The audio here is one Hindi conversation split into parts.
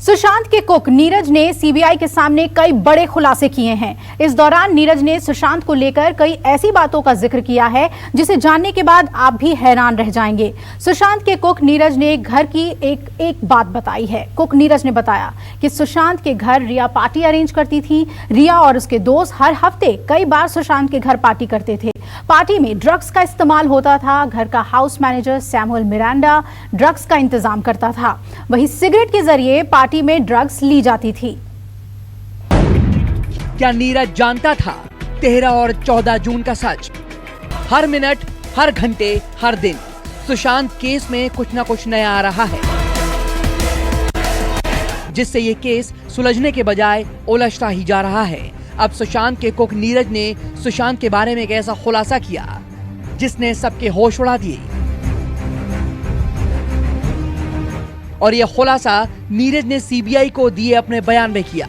सुशांत के कुक नीरज ने सीबीआई के सामने कई बड़े खुलासे किए हैं। इस दौरान नीरज ने सुशांत को लेकर कई ऐसी बातों का जिक्र किया है जिसे जानने के बाद आप भी हैरान रह जाएंगे। सुशांत के कुक नीरज ने घर की एक बात बताई है। कुक नीरज ने बताया कि सुशांत के घर रिया पार्टी अरेंज करती थी। रिया और उसके दोस्त हर हफ्ते कई बार सुशांत के घर पार्टी करते थे। पार्टी में ड्रग्स का इस्तेमाल होता था। घर का house manager Samuel Miranda drugs का इंतजाम करता था। वहीं सिगरेट के जरिए पार्टी में ड्रग्स ली जाती थी। क्या नीरज जानता था 13 और 14 जून का सच? हर मिनट, हर घंटे, हर दिन सुशांत केस में कुछ ना कुछ नया आ रहा है, जिससे ये केस सुलझने के बजाय उलझता ही जा रहा है। अब सुशांत के कुक नीरज ने सुशांत के बारे में एक ऐसा खुलासा किया जिसने सबके होश उड़ा दिए। और यह खुलासा नीरज ने सीबीआई को दिए अपने बयान में किया।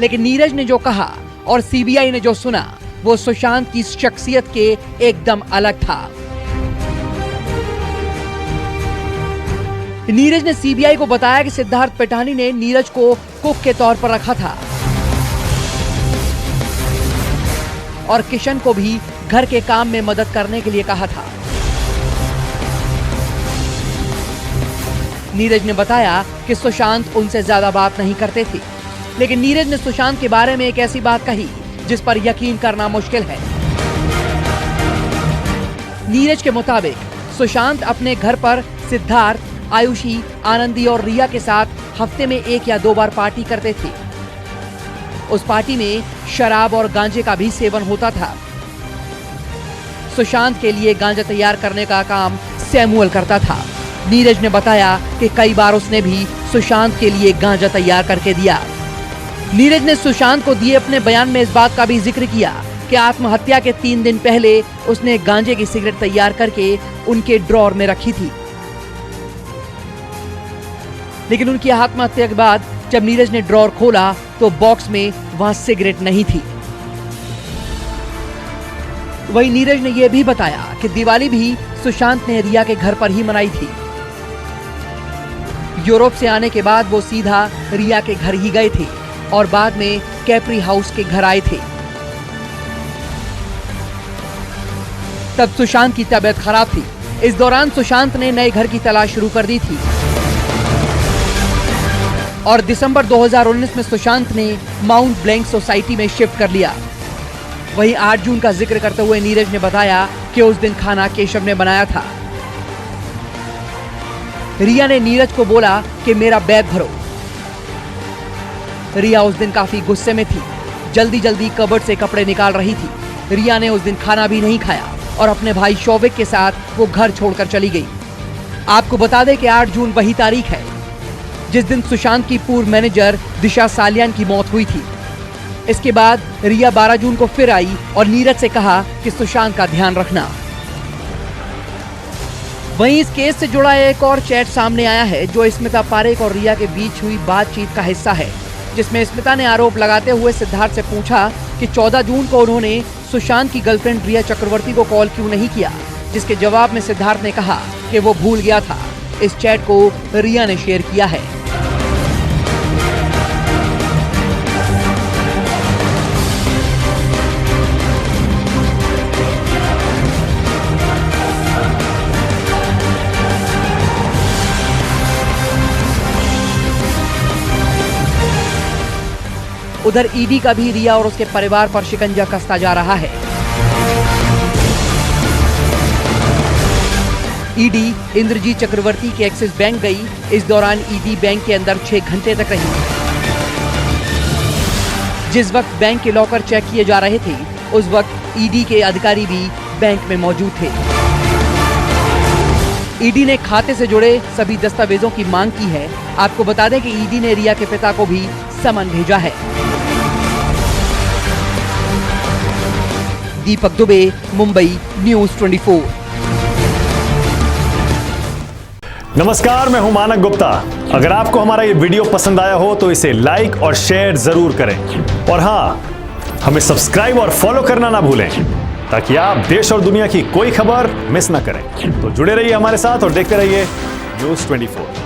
लेकिन नीरज ने जो कहा और सीबीआई ने जो सुना वो सुशांत की शख्सियत के एकदम अलग था। नीरज ने सीबीआई को बताया कि सिद्धार्थ पिठानी ने नीरज को कुक के तौर पर रखा था और किशन को भी घर के काम में मदद करने के लिए कहा था। नीरज ने बताया कि सुशांत उनसे ज्यादा बात नहीं करते थे, लेकिन नीरज ने सुशांत के बारे में एक ऐसी बात कही जिस पर यकीन करना मुश्किल है। नीरज के मुताबिक सुशांत अपने घर पर सिद्धार्थ, आयुषी, आनंदी और रिया के साथ हफ्ते में 1 या 2 बार पार्टी करते थे। उस पार्टी में शराब और गांजे का भी सेवन होता था। सुशांत के लिए गांजा तैयार करने का काम सैमुअल करता था। नीरज ने बताया कि कई बार उसने भी सुशांत के लिए गांजा तैयार करके दिया। नीरज ने सुशांत को दिए अपने बयान में इस बात का भी जिक्र किया कि आत्महत्या के 3 दिन पहले उसने गांजे की सिगरेट तैयार करके उनके ड्रॉर में रखी थी। लेकिन उनकी आत्महत्या के बाद जब नीरज ने ड्रॉर खोला तो बॉक्स में वहां सिगरेट नहीं थी। वहीं नीरज ने यह भी बताया कि दिवाली भी सुशांत ने रिया के घर पर ही मनाई थी। यूरोप से आने के बाद वो सीधा रिया के घर ही गए थे और बाद में कैप्री हाउस के घर आए थे। तब सुशांत की तबीयत खराब थी। इस दौरान सुशांत ने नए घर की तलाश शुरू कर दी थी और दिसंबर 2019 में सुशांत ने माउंट ब्लैंक सोसाइटी में शिफ्ट कर लिया। वहीं 8 जून का जिक्र करते हुए नीरज ने बताया कि उस दिन खाना केशव ने बनाया था। रिया ने नीरज को बोला कि मेरा बैग भरो। रिया उस दिन काफी गुस्से में थी, जल्दी जल्दी कबर्ड से कपड़े निकाल रही थी। रिया ने उस दिन खाना भी नहीं खाया और अपने भाई शौविक के साथ वो घर छोड़कर चली गई। आपको बता दें कि 8 जून वही तारीख है जिस दिन सुशांत की पूर्व मैनेजर दिशा सालियान की मौत हुई थी। इसके बाद रिया 12 जून को फिर आई और नीरज से कहा कि सुशांत का ध्यान रखना। वहीं इस केस से जुड़ा एक और चैट सामने आया है जो स्मिता पारेख और रिया के बीच हुई बातचीत का हिस्सा है, जिसमें स्मिता ने आरोप लगाते हुए सिद्धार्थ से पूछा कि 14 जून को उन्होंने सुशांत की गर्लफ्रेंड रिया चक्रवर्ती को कॉल क्यों नहीं किया, जिसके जवाब में सिद्धार्थ ने कहा कि वो भूल गया था। इस चैट को रिया ने शेयर किया है। उधर ईडी का भी रिया और उसके परिवार पर शिकंजा कसता जा रहा है। ईडी इंद्रजीत चक्रवर्ती के एक्सिस बैंक गई। इस दौरान ईडी बैंक के अंदर 6 घंटे तक रही। जिस वक्त बैंक के लॉकर चेक किए जा रहे थे उस वक्त ईडी के अधिकारी भी बैंक में मौजूद थे। ईडी ने खाते से जुड़े सभी दस्तावेजों की मांग की है। आपको बता दें कि ईडी ने रिया के पिता को भी समन भेजा है। दीपक दुबे, मुंबई, न्यूज़ 24। नमस्कार, मैं हूं मानक गुप्ता। अगर आपको हमारा ये वीडियो पसंद आया हो तो इसे लाइक और शेयर जरूर करें और हाँ, हमें सब्सक्राइब और फॉलो करना ना भूलें ताकि आप देश और दुनिया की कोई खबर मिस ना करें। तो जुड़े रहिए हमारे साथ और देखते रहिए न्यूज़ 24।